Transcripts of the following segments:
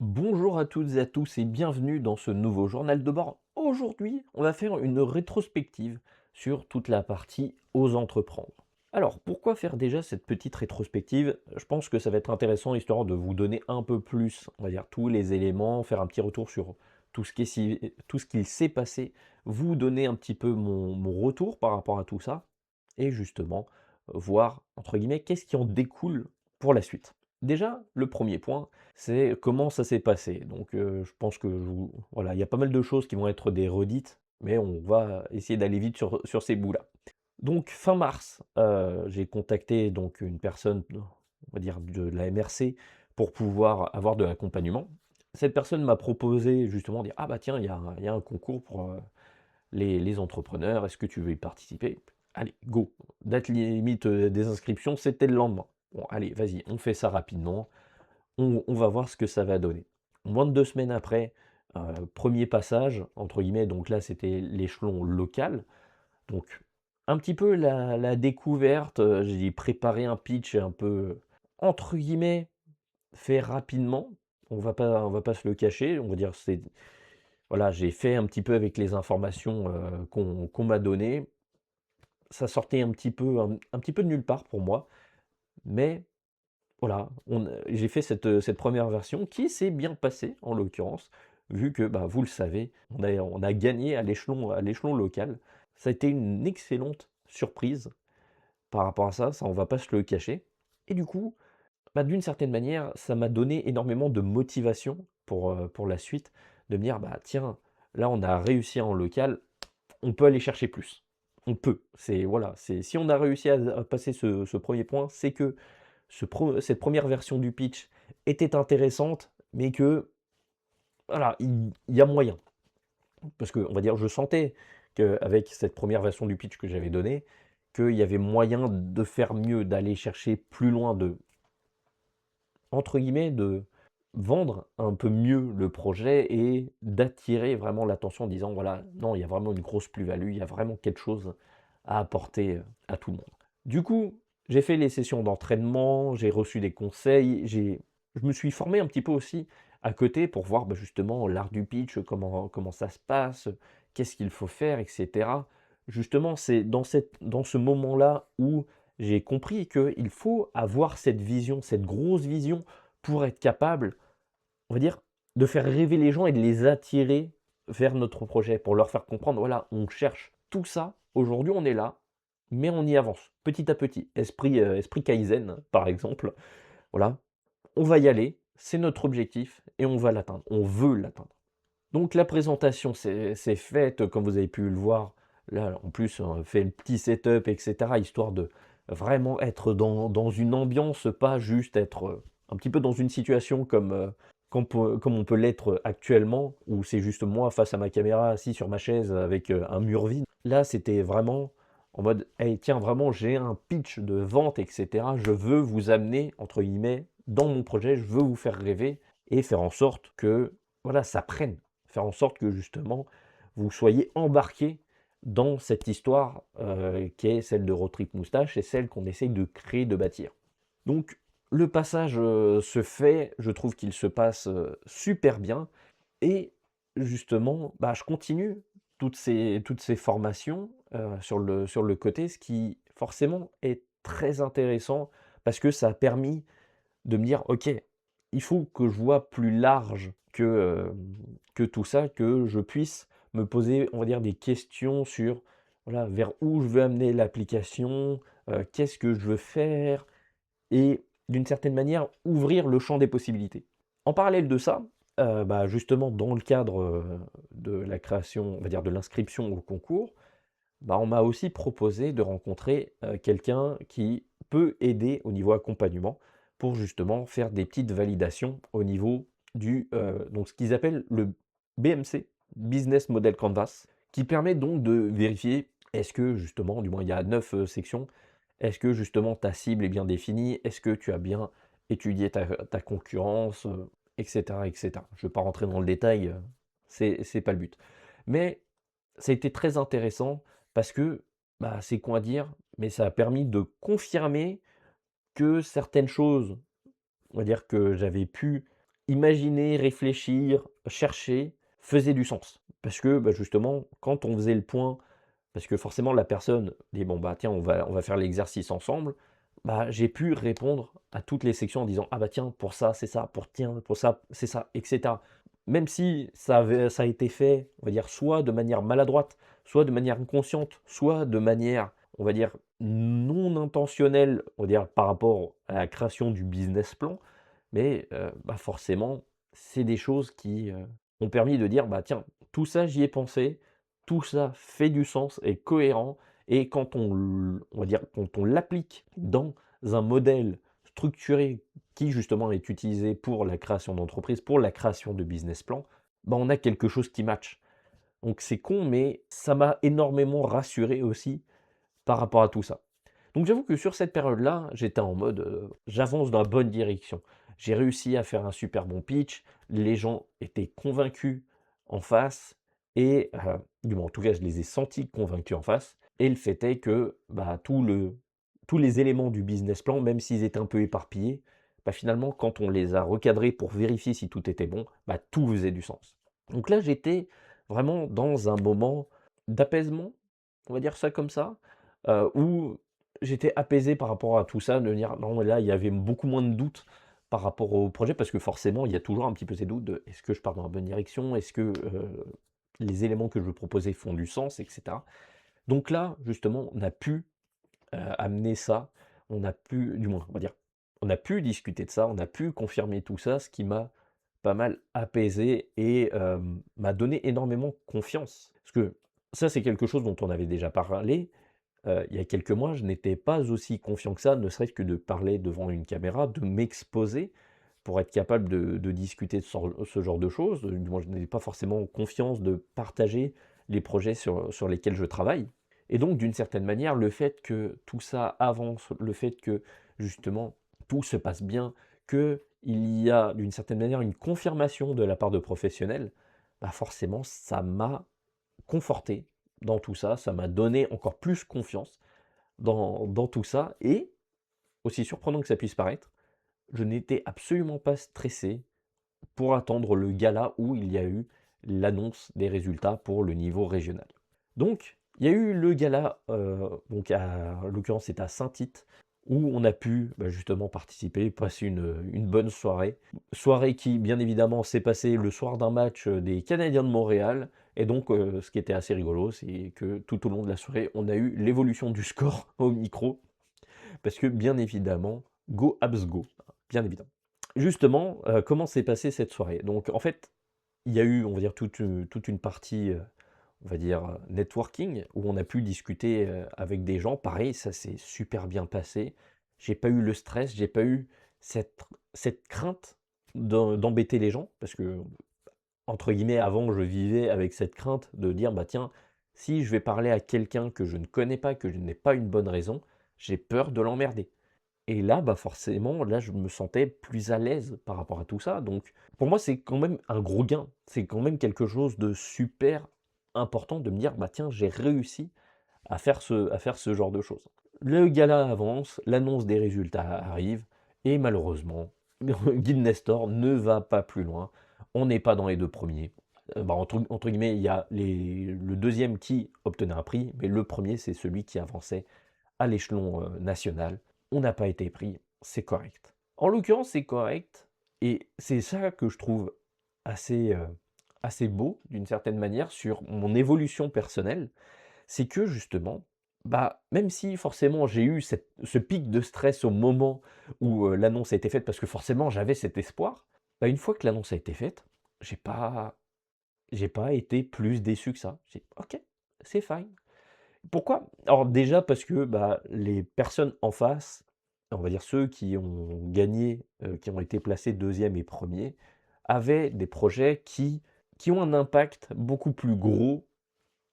Bonjour à toutes et à tous et bienvenue dans ce nouveau journal de bord. Aujourd'hui, on va faire une rétrospective sur toute la partie aux entreprendre. Alors, pourquoi faire déjà cette petite rétrospective? Je pense que ça va être intéressant histoire de vous donner un peu plus, on va dire, tous les éléments, faire un petit retour sur tout ce qu'il s'est passé, vous donner un petit peu mon retour par rapport à tout ça, et justement, voir, entre guillemets, qu'est-ce qui en découle pour la suite. Déjà, le premier point, c'est comment ça s'est passé. Donc, je pense que voilà, il y a pas mal de choses qui vont être des redites, mais on va essayer d'aller vite sur ces bouts-là. Donc fin mars, j'ai contacté donc une personne, on va dire de la MRC pour pouvoir avoir de l'accompagnement. Cette personne m'a proposé justement dire: «Ah bah tiens, il y a un concours pour, les entrepreneurs, est-ce que tu veux y participer?» Allez, go! Date limite, des inscriptions, c'était le lendemain. Bon allez, vas-y, on fait ça rapidement. On va voir ce que ça va donner. Moins de 2 semaines après, 1 passage entre guillemets, donc là, c'était l'échelon local. Donc un petit peu la découverte, j'ai préparé un pitch un peu, entre guillemets, fait rapidement. On va pas se le cacher, on va dire c'est voilà, j'ai fait un petit peu avec les informations, qu'on m'a données. Ça sortait un petit peu de nulle part pour moi, mais voilà, j'ai fait cette 1 version qui s'est bien passée en l'occurrence, vu que, bah, vous le savez, on a gagné à l'échelon local. Ça a été une excellente surprise par rapport à ça, on va pas se le cacher et du coup, bah, d'une certaine manière, ça m'a donné énormément de motivation pour la suite, de me dire: «Bah, tiens, là on a réussi en local, on peut aller chercher plus». On peut, c'est voilà, c'est si on a réussi à passer ce 1er point, c'est que cette première version du pitch était intéressante, mais que voilà, il y a moyen. Parce que on va dire, je sentais qu'avec cette première version du pitch que j'avais donné, qu'il y avait moyen de faire mieux, d'aller chercher plus loin, de entre guillemets, de vendre un peu mieux le projet et d'attirer vraiment l'attention en disant: «Voilà, non, il y a vraiment une grosse plus-value, il y a vraiment quelque chose à apporter, à tout le monde». Du coup, j'ai fait les sessions d'entraînement, j'ai reçu des conseils, je me suis formé un petit peu aussi à côté pour voir, bah, justement l'art du pitch, comment ça se passe, qu'est-ce qu'il faut faire et cetera. Justement, c'est dans ce moment-là où j'ai compris qu'il faut avoir cette vision, cette grosse vision pour être capable, on va dire, de faire rêver les gens et de les attirer vers notre projet, pour leur faire comprendre: «Voilà, on cherche tout ça, aujourd'hui on est là, mais on y avance, petit à petit». Esprit Kaizen, par exemple, voilà, on va y aller, c'est notre objectif et on va l'atteindre, on veut l'atteindre. Donc la présentation c'est faite, comme vous avez pu le voir. Là, en plus, on fait le petit setup et cetera, histoire de vraiment être dans une ambiance, pas juste être, un petit peu dans une situation comme on peut l'être actuellement, où c'est juste moi face à ma caméra, assis sur ma chaise avec, un mur vide. Là, c'était vraiment en mode: «Hey, tiens, vraiment, j'ai un pitch de vente et cetera. Je veux vous amener, entre guillemets, dans mon projet, je veux vous faire rêver et faire en sorte que, voilà, ça prenne». Faire en sorte que justement, vous soyez embarqués dans cette histoire, qui est celle de Road Trip Moustache et celle qu'on essaye de créer, de bâtir. Donc le passage, se fait, je trouve qu'il se passe, super bien et justement, bah, je continue toutes ces formations, sur le côté, ce qui forcément est très intéressant parce que ça a permis de me dire: «OK, il faut que je vois plus large que tout ça, que je puisse me poser, on va dire, des questions sur, voilà, vers où je veux amener l'application, qu'est-ce que je veux faire?» et d'une certaine manière, ouvrir le champ des possibilités. En parallèle de ça, bah, justement dans le cadre, de la création, on va dire de l'inscription au concours, bah, on m'a aussi proposé de rencontrer, quelqu'un qui peut aider au niveau accompagnement pour justement faire des petites validations au niveau donc ce qu'ils appellent le BMC, Business Model Canvas, qui permet donc de vérifier est-ce que justement, du moins il y a 9 sections, est-ce que justement ta cible est bien définie? Est-ce que tu as bien étudié ta concurrence, et cetera et cetera. Je ne vais pas rentrer dans le détail, c'est pas le but. Mais ça a été très intéressant parce que, bah, c'est con à dire, mais ça a permis de confirmer que certaines choses, on va dire que j'avais pu imaginer, réfléchir, chercher, faisait du sens. Parce que, bah, justement, quand on faisait le point parce que forcément la personne dit: «Bon, bah, tiens, on va faire l'exercice ensemble». Bah, j'ai pu répondre à toutes les sections en disant: «Ah, bah, tiens, pour ça, c'est ça, pour tiens, pour ça, c'est ça» et cetera. Même si ça a été fait, on va dire, soit de manière maladroite, soit de manière inconsciente, soit de manière, on va dire, non intentionnelle, on va dire, par rapport à la création du business plan, mais bah, forcément, c'est des choses qui, ont permis de dire: «Bah, tiens, tout ça, j'y ai pensé, tout ça fait du sens, est cohérent» et quand on va dire, quand on l'applique dans un modèle structuré qui justement est utilisé pour la création d'entreprise, pour la création de business plan, bah, on a quelque chose qui match. Donc c'est con, mais ça m'a énormément rassuré aussi par rapport à tout ça. Donc j'avoue que sur cette période-là, j'étais en mode, j'avance dans la bonne direction. J'ai réussi à faire un super bon pitch, les gens étaient convaincus en face et du moins en tout cas je les ai sentis convaincus en face et le fait est que, bah, tous les éléments du business plan, même s'ils étaient un peu éparpillés, bah, finalement quand on les a recadrés pour vérifier si tout était bon, bah, tout faisait du sens. Donc là j'étais vraiment dans un moment d'apaisement, on va dire ça comme ça, où j'étais apaisé par rapport à tout ça, de dire: «Non, là, il y avait beaucoup moins de doutes par rapport au projet», parce que forcément, il y a toujours un petit peu ces doutes de: «Est-ce que je pars dans la bonne direction? Est-ce que, les éléments que je veux proposer font du sens?» et cetera. Donc là, justement, on a pu, amener ça, on a pu du moins, on va dire, on a pu discuter de ça, on a pu confirmer tout ça, ce qui m'a pas mal apaisé et m'a donné énormément confiance. Parce que ça, c'est quelque chose dont on avait déjà parlé, il y a quelques mois, je n'étais pas aussi confiant que ça, ne serait-ce que de parler devant une caméra, de m'exposer pour être capable de discuter de ce genre de choses. Du moins, je n'avais pas forcément confiance de partager les projets sur lesquels je travaille. Et donc, d'une certaine manière, le fait que tout ça avance, le fait que justement tout se passe bien, qu'il y a d'une certaine manière une confirmation de la part de professionnels, bah forcément, ça m'a conforté dans tout ça, ça m'a donné encore plus confiance dans tout ça et, aussi surprenant que ça puisse paraître, je n'étais absolument pas stressé pour attendre le gala où il y a eu l'annonce des résultats pour le niveau régional. Donc, il y a eu le gala, donc en l'occurrence c'était à Saint-Tite, où on a pu, bah, justement participer, passer une bonne soirée. Soirée qui, bien évidemment, s'est passée le soir d'un match, des Canadiens de Montréal et donc ce qui était assez rigolo, c'est que tout au long de la soirée, on a eu l'évolution du score au micro parce que, bien évidemment, go Habs go, bien évidemment. Justement, comment s'est passée cette soirée? Donc en fait, il y a eu, on va dire, toute une partie, on va dire, networking, où on a pu discuter, avec des gens. Pareil, ça s'est super bien passé. J'ai pas eu le stress, j'ai pas eu cette crainte d'embêter les gens parce que, entre guillemets, avant, je vivais avec cette crainte de dire: «Bah, tiens, si je vais parler à quelqu'un que je ne connais pas, que je n'ai pas une bonne raison, j'ai peur de l'emmerder». Et là, bah, forcément, là, je me sentais plus à l'aise par rapport à tout ça. Donc, pour moi, c'est quand même un gros gain. C'est quand même quelque chose de super important de me dire: «Bah, tiens, j'ai réussi à faire ce genre de choses». Le gala avance, l'annonce des résultats arrive et malheureusement, Guy Nestor ne va pas plus loin. On n'est pas dans les 2 premiers. Bah, entre guillemets, il y a le deuxième qui obtenait un prix, mais le premier c'est celui qui avançait à l'échelon, national. On n'a pas été pris, c'est correct. En l'occurrence, c'est correct et c'est ça que je trouve assez, assez beau d'une certaine manière sur mon évolution personnelle, c'est que justement, bah, même si forcément j'ai eu ce pic de stress au moment où, l'annonce a été faite parce que forcément j'avais cet espoir, bah, une fois que l'annonce a été faite, j'ai pas j'ai pas été plus déçu que ça. J'ai: «OK, c'est fine». Pourquoi? Alors déjà parce que, bah, les personnes en face, on va dire ceux qui ont gagné, qui ont été placés deuxième et premier, avaient des projets qui ont un impact beaucoup plus gros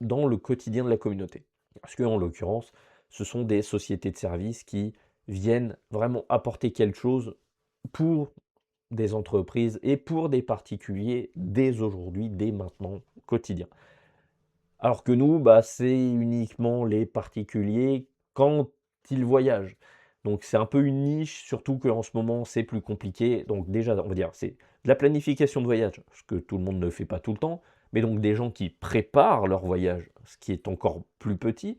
dans le quotidien de la communauté. Parce qu'en l'occurrence, ce sont des sociétés de services qui viennent vraiment apporter quelque chose pour des entreprises et pour des particuliers dès aujourd'hui, dès maintenant, quotidien. Alors que nous, bah, c'est uniquement les particuliers quand ils voyagent. Donc c'est un peu une niche, surtout qu'en ce moment, c'est plus compliqué. Donc déjà, on va dire, c'est de la planification de voyage, ce que tout le monde ne fait pas tout le temps, mais donc des gens qui préparent leur voyage, ce qui est encore plus petit.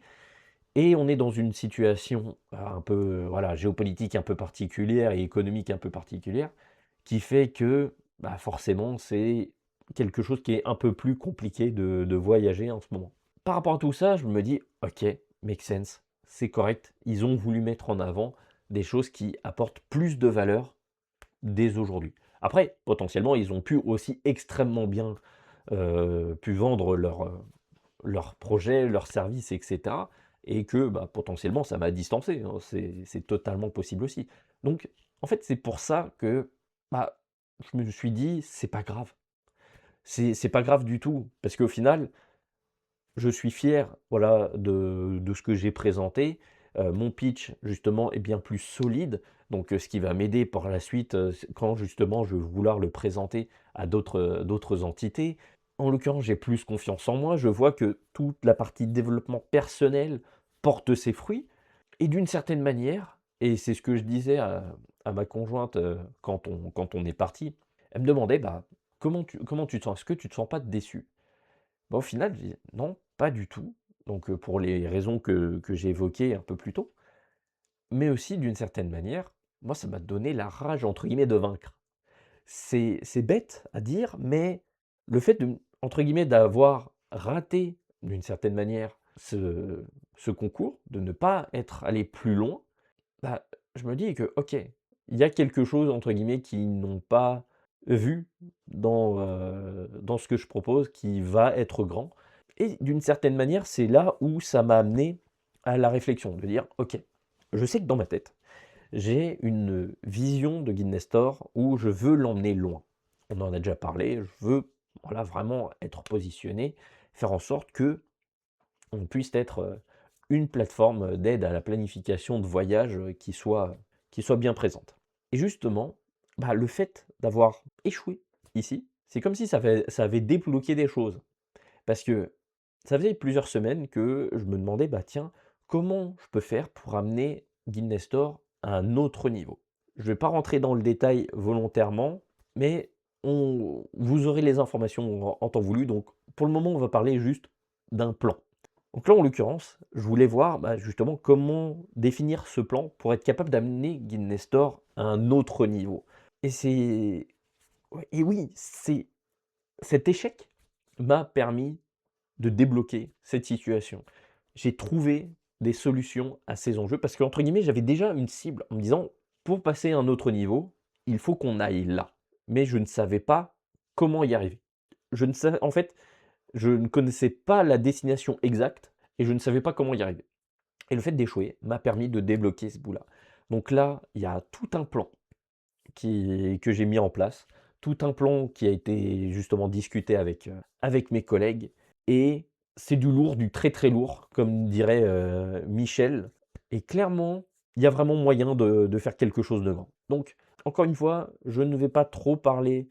Et on est dans une situation un peu, voilà, géopolitique un peu particulière et économique un peu particulière, qui fait que, bah, forcément, c'est quelque chose qui est un peu plus compliqué de voyager en ce moment. Par rapport à tout ça, je me dis: «OK, make sense, c'est correct». Ils ont voulu mettre en avant des choses qui apportent plus de valeur dès aujourd'hui. Après, potentiellement, ils ont pu aussi extrêmement bien, pu vendre leur projet, leurs services et cetera et que, bah, potentiellement, ça m'a distancé, hein. C'est totalement possible aussi. Donc en fait, c'est pour ça que, bah, je me suis dit: «C'est pas grave». C'est pas grave du tout parce qu'au final, je suis fier, voilà, de ce que j'ai présenté. Mon pitch, justement, est bien plus solide, donc ce qui va m'aider par la suite, quand justement je vais vouloir le présenter à d'autres entités. En l'occurrence, j'ai plus confiance en moi. Je vois que toute la partie développement personnel porte ses fruits et d'une certaine manière, et c'est ce que je disais à ma conjointe, quand on est parti, elle me demandait: «Bah, comment tu te sens? Est-ce que tu te sens pas déçu?» Bah, au final, je dis: «Non, pas du tout», donc pour les raisons que j'ai évoquées un peu plus tôt, mais aussi d'une certaine manière, moi, ça m'a donné «la rage» entre guillemets de vaincre. C'est bête à dire, mais le fait de entre guillemets «d'avoir raté» d'une certaine manière ce concours, de ne pas être allé plus loin, bah, je me dis que: «OK, il y a quelque chose» entre guillemets «qu'ils n'ont pas vu dans ce que je propose qui va être grand» et d'une certaine manière, c'est là où ça m'a amené à la réflexion, de dire: «OK, je sais que dans ma tête, j'ai une vision de Guild Nestor où je veux l'emmener loin». On en a déjà parlé, je veux, voilà, vraiment être positionné, faire en sorte que on puisse être, une plateforme, d'aide à la planification de voyage, qui soit bien présente. Et justement, bah, le fait d'avoir échoué ici, c'est comme si ça avait débloqué des choses. Parce que ça faisait plusieurs semaines que je me demandais: «Bah, tiens, comment je peux faire pour amener Guild Nestor à un autre niveau?» Je ne vais pas rentrer dans le détail volontairement, mais vous aurez les informations en temps voulu. Donc pour le moment, on va parler juste d'un plan. Donc là, en l'occurrence, je voulais voir, bah, justement comment définir ce plan pour être capable d'amener Guild Nestor à un autre niveau. Et c'est ouais, et oui, cet échec m'a permis de débloquer cette situation. J'ai trouvé des solutions à ces enjeux parce qu'entre guillemets, j'avais déjà une cible en me disant: «Pour passer à un autre niveau, il faut qu'on aille là». Mais je ne savais pas comment y arriver. Je ne savais en fait, je ne connaissais pas la destination exacte et je ne savais pas comment y arriver. Et le fait d'échouer m'a permis de débloquer ce bout-là. Donc là, il y a tout un plan que j'ai mis en place, tout un plan qui a été justement discuté avec mes collègues et c'est du lourd, du très, très lourd, comme dirait, Michel et clairement, il y a vraiment moyen de faire quelque chose de grand. Donc encore une fois, je ne vais pas trop parler,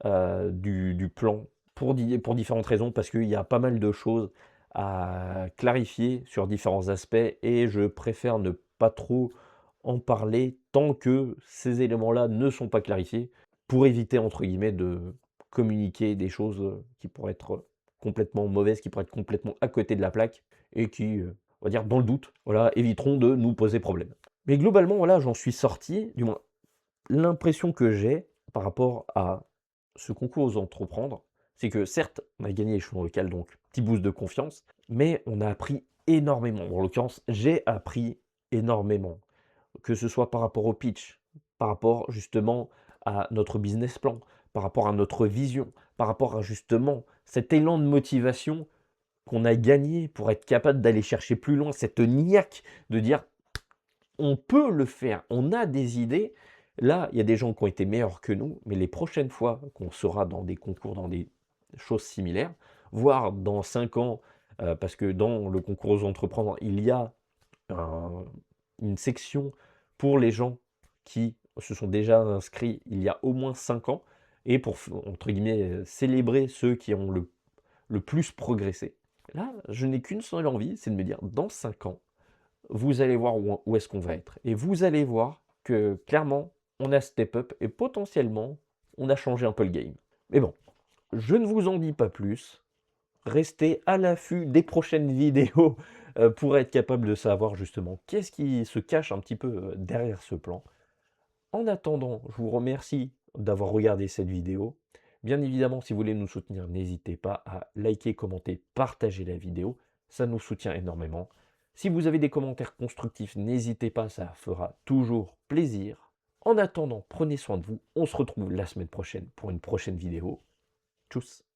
du plan pour différentes raisons, parce qu'il y a pas mal de choses à clarifier sur différents aspects et je préfère ne pas trop en parler tant que ces éléments-là ne sont pas clarifiés, pour éviter entre guillemets de communiquer des choses, qui pourraient être complètement mauvaises, qui pourraient être complètement à côté de la plaque et qui, on va dire dans le doute, voilà, éviteront de nous poser problème. Mais globalement, voilà, j'en suis sorti, du moins l'impression que j'ai par rapport à ce concours aux entreprendre, c'est que certes, on a gagné l'échelon local, donc petit boost de confiance, mais on a appris énormément. En l'occurrence, j'ai appris énormément. Que ce soit par rapport au pitch, par rapport justement à notre business plan, par rapport à notre vision, par rapport à justement cet élan de motivation qu'on a gagné pour être capable d'aller chercher plus loin, cette niaque de dire on peut le faire, on a des idées. Là, il y a des gens qui ont été meilleurs que nous, mais les prochaines fois qu'on sera dans des concours, dans des choses similaires, voire dans 5 ans, parce que dans le concours aux entrepreneurs, il y a un une section pour les gens qui se sont déjà inscrits il y a au moins 5 ans et pour entre guillemets, «célébrer» ceux qui ont le plus progressé. Là, je n'ai qu'une seule envie, c'est de me dire: «Dans 5 ans, vous allez voir où est-ce qu'on va être» et vous allez voir que clairement, on a step up et potentiellement, on a changé un peu le game. Mais bon, je ne vous en dis pas plus. Restez à l'affût des prochaines vidéos pour être capable de savoir justement qu'est-ce qui se cache un petit peu derrière ce plan. En attendant, je vous remercie d'avoir regardé cette vidéo. Bien évidemment, si vous voulez nous soutenir, n'hésitez pas à liker, commenter, partager la vidéo. Ça nous soutient énormément. Si vous avez des commentaires constructifs, n'hésitez pas, ça fera toujours plaisir. En attendant, prenez soin de vous. On se retrouve la semaine prochaine pour une prochaine vidéo. Tchuss!